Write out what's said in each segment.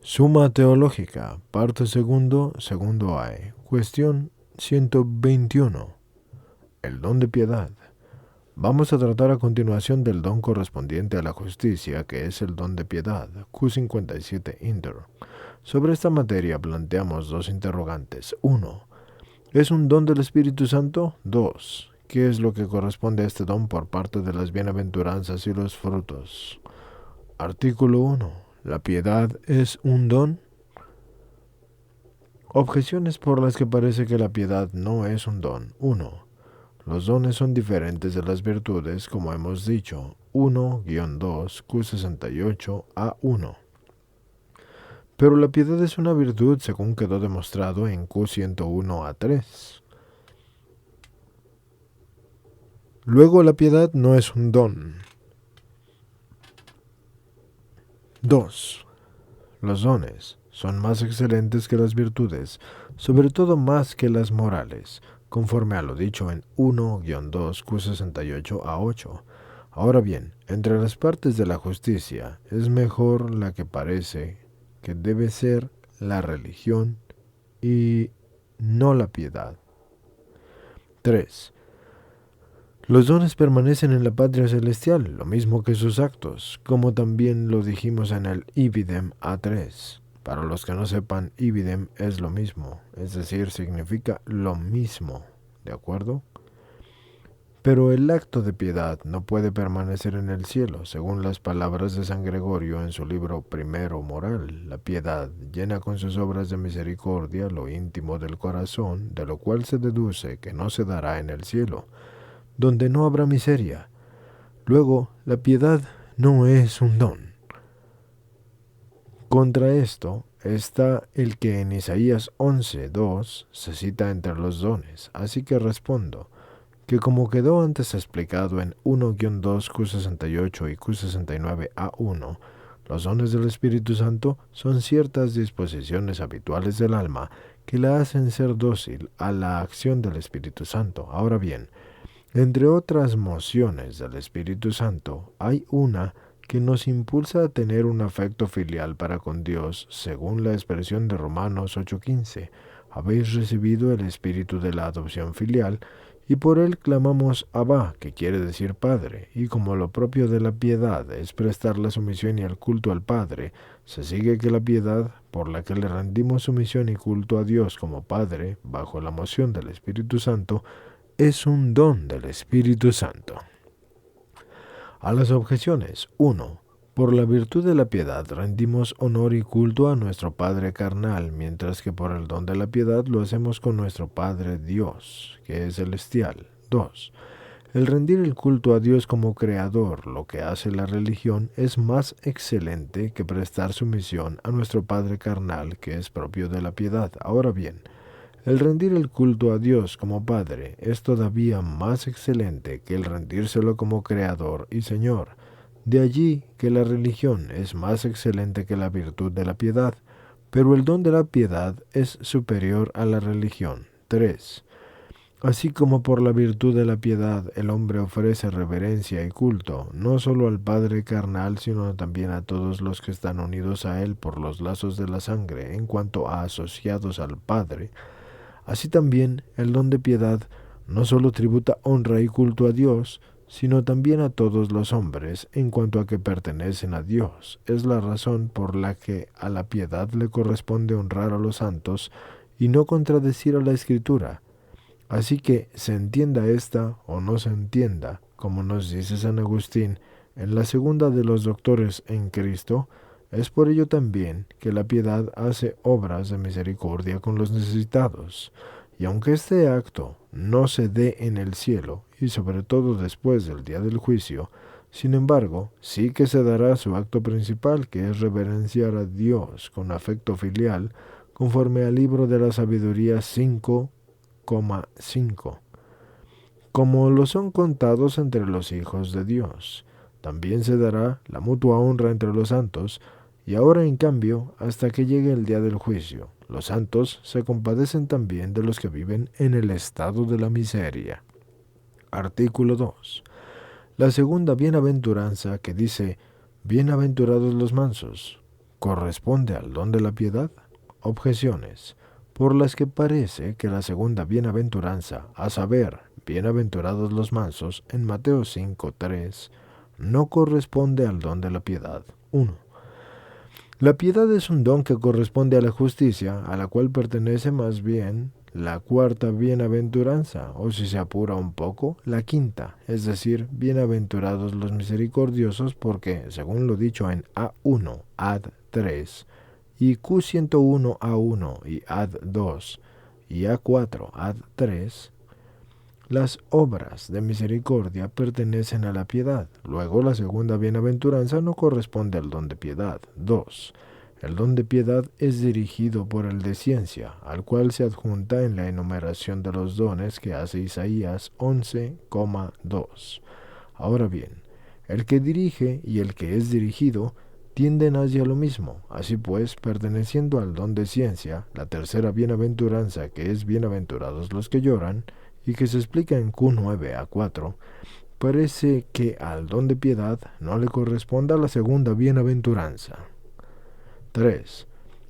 Suma teológica, parte segundo, segundo A. Cuestión 121. El don de piedad. Vamos a tratar a continuación del don correspondiente a la justicia, que es el don de piedad, Q57 Inter. Sobre esta materia planteamos dos interrogantes. 1. ¿Es un don del Espíritu Santo? 2. ¿Qué es lo que corresponde a este don por parte de las bienaventuranzas y los frutos? Artículo 1. ¿La piedad es un don? Objeciones por las que parece que la piedad no es un don. 1. Los dones son diferentes de las virtudes, como hemos dicho. 1-2 Q68A1. Pero la piedad es una virtud según quedó demostrado en Q101A3. Luego la piedad no es un don. 2. Los dones son más excelentes que las virtudes, sobre todo más que las morales, conforme a lo dicho en 1-2 Q68A8. Ahora bien, entre las partes de la justicia es mejor la que parece que debe ser la religión y no la piedad. 3. Los dones permanecen en la patria celestial, lo mismo que sus actos, como también lo dijimos en el Ibidem A3. Para los que no sepan, Ibidem es lo mismo, es decir, significa lo mismo, ¿de acuerdo? Pero el acto de piedad no puede permanecer en el cielo, según las palabras de San Gregorio en su libro Primero Moral. La piedad llena con sus obras de misericordia lo íntimo del corazón, de lo cual se deduce que no se dará en el cielo, donde no habrá miseria. Luego, la piedad no es un don. Contra esto está el que en Isaías 11:2 se cita entre los dones, así que respondo que como quedó antes explicado en 1-2 Q68 y Q69A1, los dones del Espíritu Santo son ciertas disposiciones habituales del alma que la hacen ser dócil a la acción del Espíritu Santo. Ahora bien, entre otras mociones del Espíritu Santo, hay una que nos impulsa a tener un afecto filial para con Dios, según la expresión de Romanos 8:15. Habéis recibido el espíritu de la adopción filial, y por él clamamos Abba, que quiere decir Padre, y como lo propio de la piedad es prestar la sumisión y el culto al Padre, se sigue que la piedad, por la que le rendimos sumisión y culto a Dios como Padre, bajo la moción del Espíritu Santo, es un don del Espíritu Santo. A las objeciones. 1. Por la virtud de la piedad rendimos honor y culto a nuestro Padre carnal, mientras que por el don de la piedad lo hacemos con nuestro Padre Dios, que es celestial. 2. El rendir el culto a Dios como Creador, lo que hace la religión, es más excelente que prestar sumisión a nuestro Padre carnal, que es propio de la piedad. Ahora bien, el rendir el culto a Dios como Padre es todavía más excelente que el rendírselo como Creador y Señor. De allí que la religión es más excelente que la virtud de la piedad, pero el don de la piedad es superior a la religión. 3. Así como por la virtud de la piedad el hombre ofrece reverencia y culto, no solo al Padre carnal, sino también a todos los que están unidos a él por los lazos de la sangre, en cuanto a asociados al Padre, así también el don de piedad no solo tributa honra y culto a Dios, sino también a todos los hombres en cuanto a que pertenecen a Dios. Es la razón por la que a la piedad le corresponde honrar a los santos y no contradecir a la Escritura. Así que se entienda esta o no se entienda, como nos dice San Agustín en la segunda de los doctores en Cristo, es por ello también que la piedad hace obras de misericordia con los necesitados. Y aunque este acto no se dé en el cielo, y sobre todo después del día del juicio, sin embargo, sí que se dará su acto principal, que es reverenciar a Dios con afecto filial, conforme al libro de la sabiduría 5,5, como lo son contados entre los hijos de Dios. También se dará la mutua honra entre los santos, y ahora en cambio, hasta que llegue el día del juicio, los santos se compadecen también de los que viven en el estado de la miseria. Artículo 2. La segunda bienaventuranza que dice, bienaventurados los mansos, corresponde al don de la piedad? Objeciones, por las que parece que la segunda bienaventuranza, a saber, bienaventurados los mansos, en Mateo 5:3, no corresponde al don de la piedad. 1. La piedad es un don que corresponde a la justicia, a la cual pertenece más bien la cuarta bienaventuranza, o si se apura un poco, la quinta, es decir, bienaventurados los misericordiosos, porque, según lo dicho en A1, ad 3, y Q101 A1 y ad 2, y A4 ad 3, las obras de misericordia pertenecen a la piedad. Luego, la segunda bienaventuranza no corresponde al don de piedad. 2. El don de piedad es dirigido por el de ciencia, al cual se adjunta en la enumeración de los dones que hace Isaías 11,2. Ahora bien, el que dirige y el que es dirigido tienden hacia lo mismo. Así pues, perteneciendo al don de ciencia, la tercera bienaventuranza, que es bienaventurados los que lloran, y que se explica en Q9 a 4, parece que al don de piedad no le corresponda la segunda bienaventuranza. 3.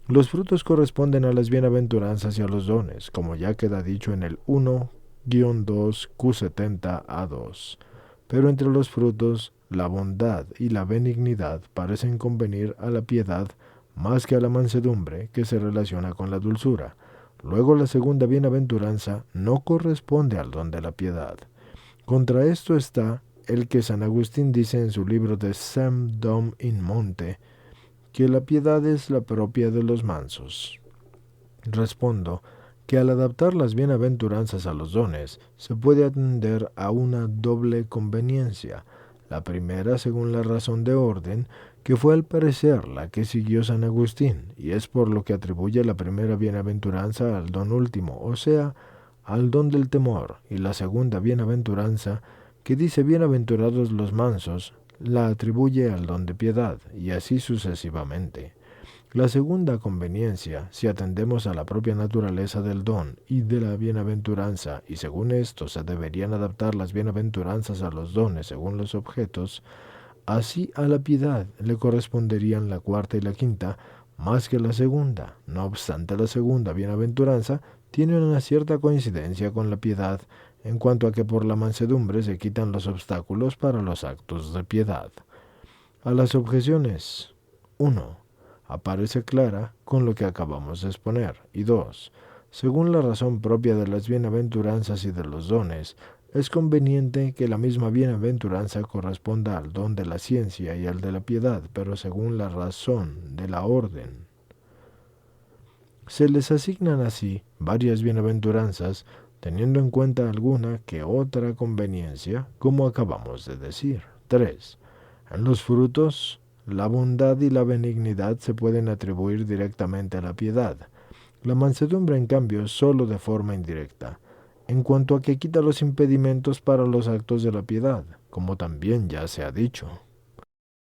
Los frutos corresponden a las bienaventuranzas y a los dones, como ya queda dicho en el 1-2 Q70 a 2. Pero entre los frutos, la bondad y la benignidad parecen convenir a la piedad más que a la mansedumbre, que se relaciona con la dulzura. Luego, la segunda bienaventuranza no corresponde al don de la piedad. Contra esto está el que San Agustín dice en su libro de Sem Dom in Monte, que la piedad es la propia de los mansos. Respondo que al adaptar las bienaventuranzas a los dones, se puede atender a una doble conveniencia. La primera, según la razón de orden, que fue al parecer la que siguió San Agustín, y es por lo que atribuye la primera bienaventuranza al don último, o sea, al don del temor, y la segunda bienaventuranza, que dice bienaventurados los mansos, la atribuye al don de piedad, y así sucesivamente. La segunda conveniencia, si atendemos a la propia naturaleza del don y de la bienaventuranza, y según esto se deberían adaptar las bienaventuranzas a los dones según los objetos, así a la piedad le corresponderían la cuarta y la quinta, más que la segunda. No obstante, la segunda bienaventuranza tiene una cierta coincidencia con la piedad, en cuanto a que por la mansedumbre se quitan los obstáculos para los actos de piedad. A las objeciones. 1. Aparece clara con lo que acabamos de exponer. Y 2. Según la razón propia de las bienaventuranzas y de los dones, es conveniente que la misma bienaventuranza corresponda al don de la ciencia y al de la piedad, pero según la razón de la orden. Se les asignan así varias bienaventuranzas, teniendo en cuenta alguna que otra conveniencia, como acabamos de decir. 3. En los frutos, la bondad y la benignidad se pueden atribuir directamente a la piedad. La mansedumbre, en cambio, solo de forma indirecta, en cuanto a que quita los impedimentos para los actos de la piedad, como también ya se ha dicho.